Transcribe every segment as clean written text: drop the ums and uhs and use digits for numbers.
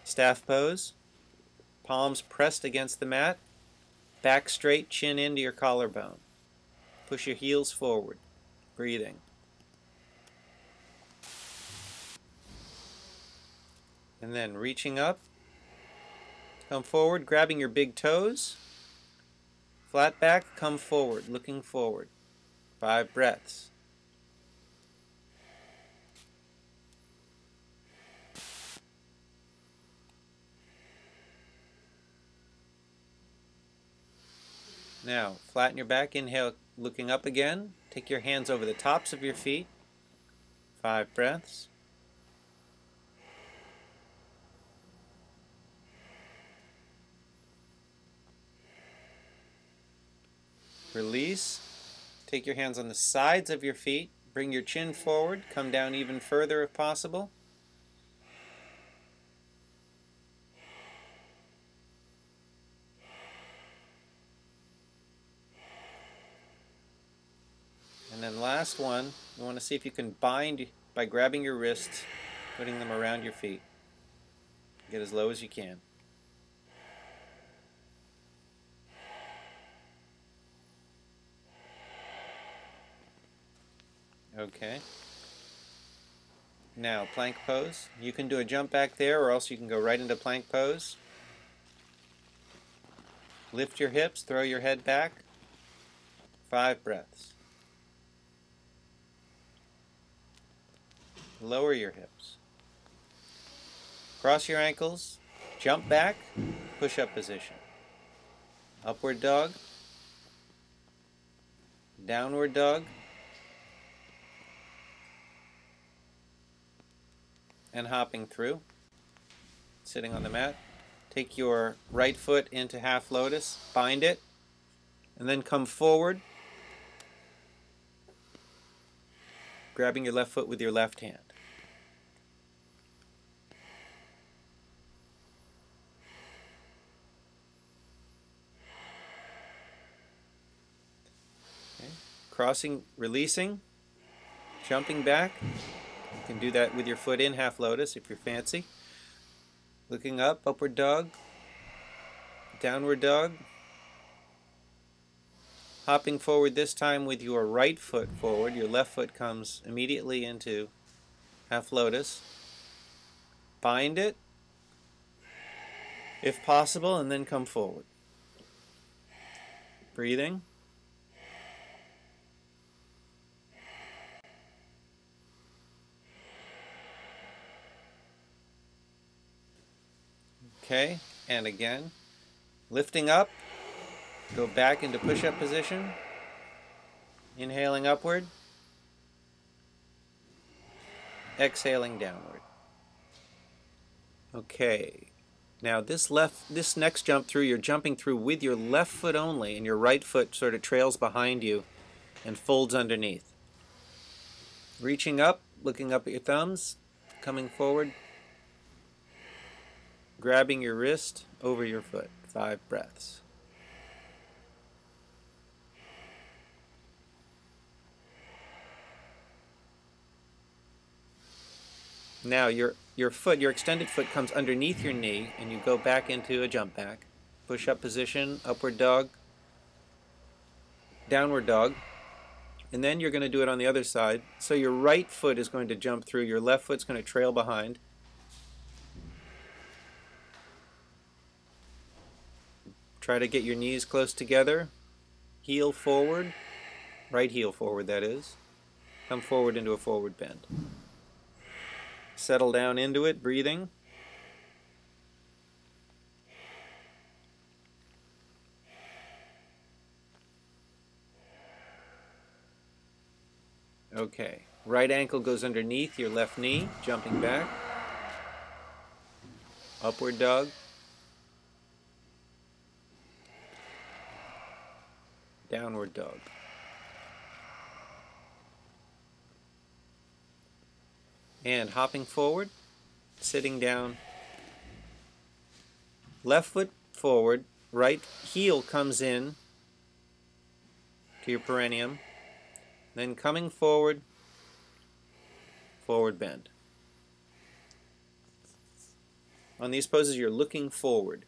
Staff pose, palms pressed against the mat, back straight, chin into your collarbone. Push your heels forward, breathing. And then reaching up, come forward, grabbing your big toes, flat back, come forward, looking forward. 5 breaths. Now, flatten your back, inhale, looking up again. Take your hands over the tops of your feet. 5 breaths. Release. Take your hands on the sides of your feet. Bring your chin forward. Come down even further if possible. And then last one, you want to see if you can bind by grabbing your wrists, putting them around your feet. Get as low as you can. Okay. Now, plank pose. You can do a jump back there, or else you can go right into plank pose. Lift your hips, throw your head back. 5 breaths. Lower your hips. Cross your ankles, jump back, push-up position. Upward dog, downward dog, and hopping through, sitting on the mat. Take your right foot into half lotus, bind it, and then come forward, grabbing your left foot with your left hand. Okay. Crossing, releasing, jumping back. You can do that with your foot in half lotus if you're fancy. Looking up, upward dog, downward dog. Hopping forward this time with your right foot forward. Your left foot comes immediately into half lotus. Bind it, if possible, and then come forward. Breathing. Okay, and again, lifting up, go back into push-up position, inhaling upward, exhaling downward. Okay, now this next jump through, you're jumping through with your left foot only, and your right foot sort of trails behind you and folds underneath. Reaching up, looking up at your thumbs, coming forward, grabbing your wrist over your foot. 5 breaths. Now your extended foot comes underneath your knee, and you go back into a jump back. Push-up position, upward dog, downward dog, and then you're going to do it on the other side. So your right foot is going to jump through, your left foot's going to trail behind. Try to get your knees close together. Heel forward, right heel forward that is. Come forward into a forward bend. Settle down into it, breathing. Okay, right ankle goes underneath your left knee, jumping back. Upward dog. Downward dog. And hopping forward, sitting down. Left foot forward, right heel comes in to your perineum. Then coming forward, forward bend. On these poses, you're looking forward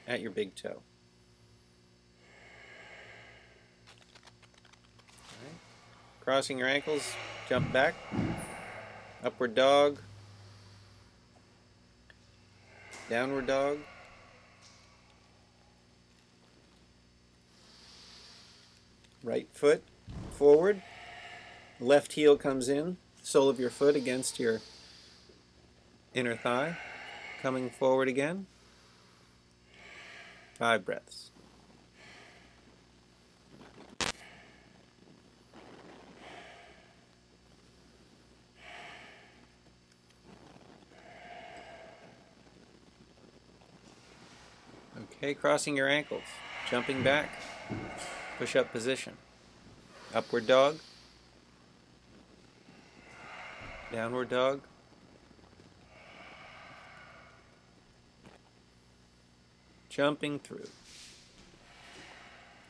at your big toe. Right. Crossing your ankles, jump back, upward dog, downward dog, right foot forward, left heel comes in, sole of your foot against your inner thigh, coming forward again, 5 breaths. Okay, crossing your ankles, jumping back, push-up position, upward dog, downward dog, jumping through.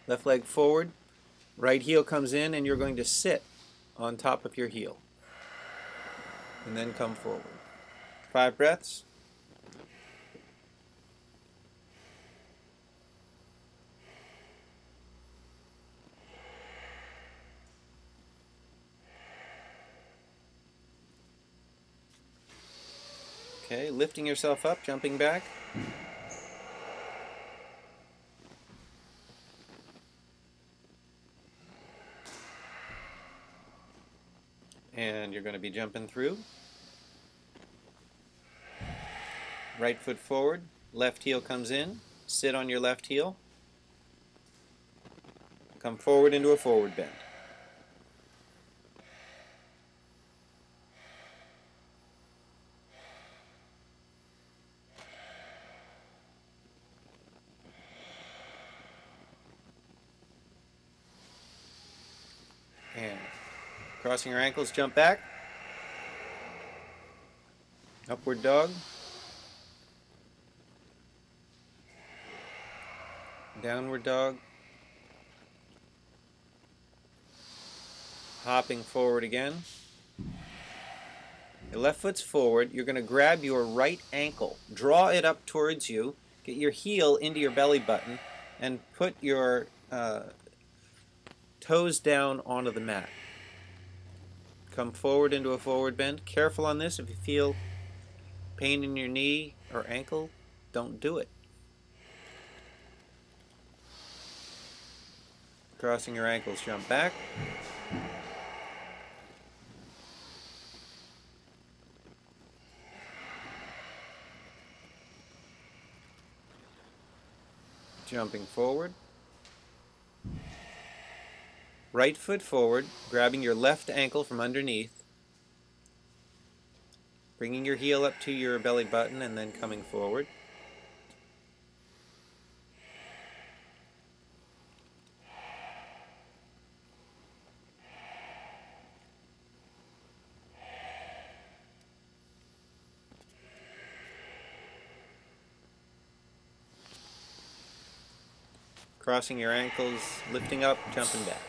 Left leg forward, right heel comes in, and you're going to sit on top of your heel. And then come forward. 5 breaths. Okay, lifting yourself up, jumping back. And you're going to be jumping through. Right foot forward, left heel comes in, sit on your left heel. Come forward into a forward bend. And crossing your ankles, jump back. Upward dog. Downward dog. Hopping forward again. Your left foot's forward. You're going to grab your right ankle. Draw it up towards you. Get your heel into your belly button and put your toes down onto the mat. Come forward into a forward bend. Careful on this. If you feel pain in your knee or ankle, don't do it. Crossing your ankles, jump back. Jumping forward. Right foot forward, grabbing your left ankle from underneath. Bringing your heel up to your belly button and then coming forward. Crossing your ankles, lifting up, jumping back.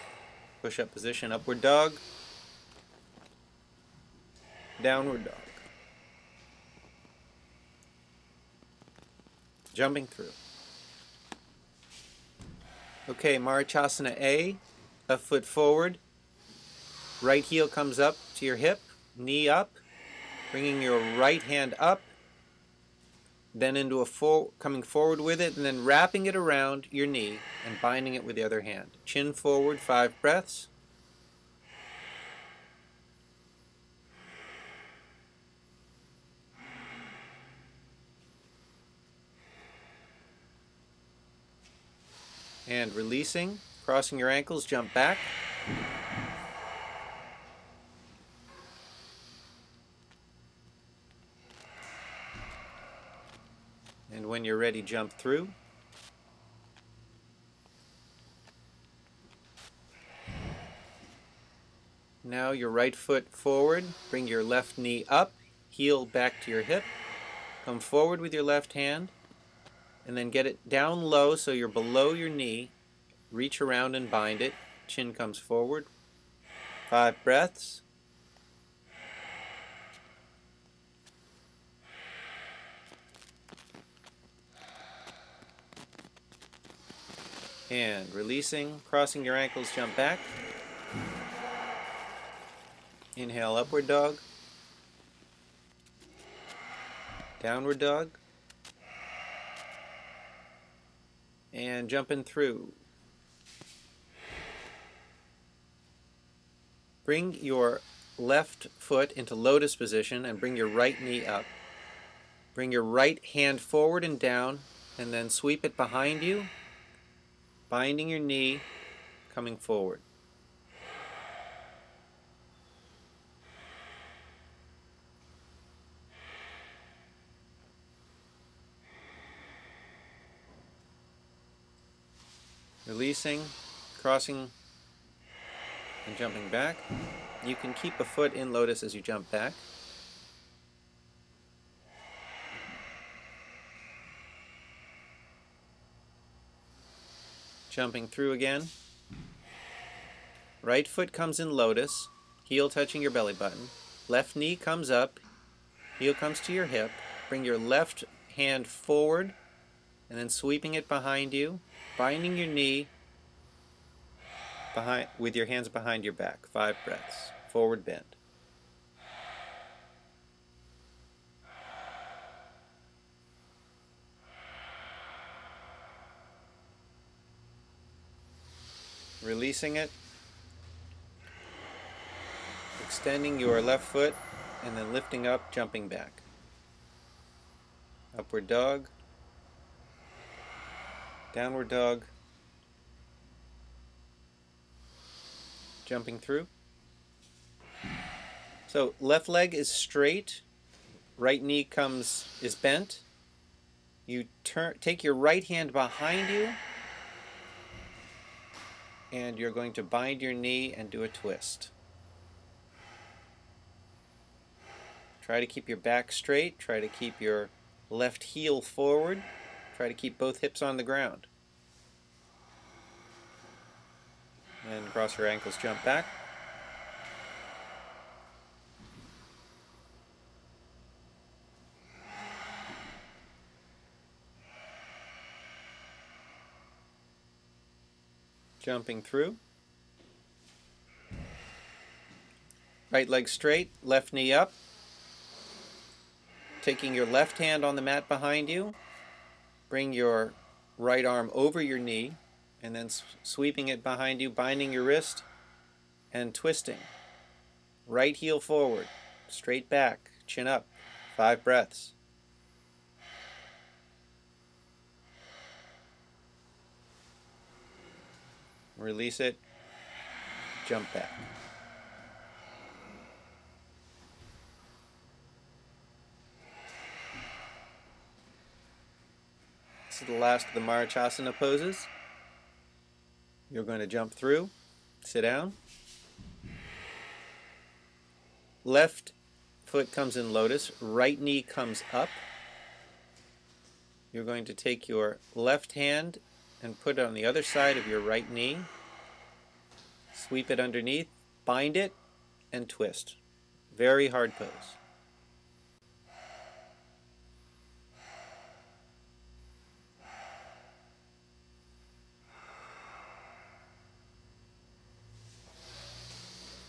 Push-up position, upward dog, downward dog. Jumping through. Okay, Marichyasana A, left foot forward, right heel comes up to your hip, knee up, bringing your right hand up, then into a coming forward with it, and then wrapping it around your knee and binding it with the other hand. Chin forward, 5 breaths. And releasing, crossing your ankles, jump back. And when you're ready, jump through. Now your right foot forward, bring your left knee up, heel back to your hip, come forward with your left hand, and then get it down low so you're below your knee, reach around and bind it, chin comes forward, 5 breaths. And releasing, crossing your ankles, jump back. Inhale, upward dog. Downward dog. And jumping through. Bring your left foot into lotus position and bring your right knee up. Bring your right hand forward and down, and then sweep it behind you, binding your knee, coming forward. Releasing, crossing, and jumping back. You can keep a foot in lotus as you jump back. Jumping through again. Right foot comes in lotus, heel touching your belly button. Left knee comes up, heel comes to your hip. Bring your left hand forward and then sweeping it behind you, binding your knee behind with your hands behind your back. 5 breaths. Forward bend. Releasing it. Extending your left foot and then lifting up, jumping back. Upward dog. Downward dog. Jumping through. So left leg is straight, right knee is bent. You take your right hand behind you and you're going to bind your knee and do a twist. Try to keep your back straight, try to keep your left heel forward, try to keep both hips on the ground. And cross your ankles, jump back. Jumping through. Right leg straight, left knee up. Taking your left hand on the mat behind you, bring your right arm over your knee, and then sweeping it behind you, binding your wrist, and twisting. Right heel forward, straight back, chin up, 5 breaths. Release it, jump back. This is the last of the Marichyasana poses. You're going to jump through, sit down. Left foot comes in lotus, right knee comes up. You're going to take your left hand and put it on the other side of your right knee. Sweep it underneath, bind it, and twist. Very hard pose.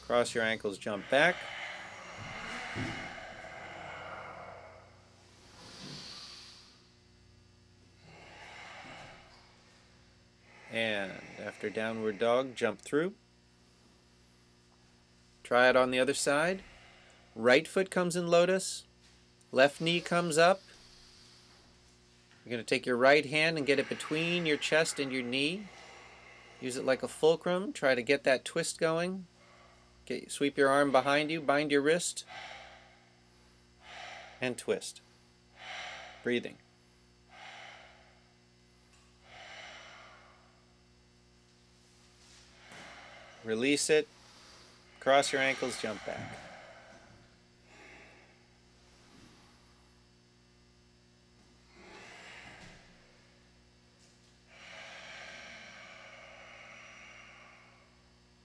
Cross your ankles, jump back. And after downward dog, jump through. Try it on the other side. Right foot comes in lotus. Left knee comes up. You're going to take your right hand and get it between your chest and your knee. Use it like a fulcrum. Try to get that twist going. Sweep your arm behind you, bind your wrist, and twist. Breathing. Release it. Cross your ankles, jump back.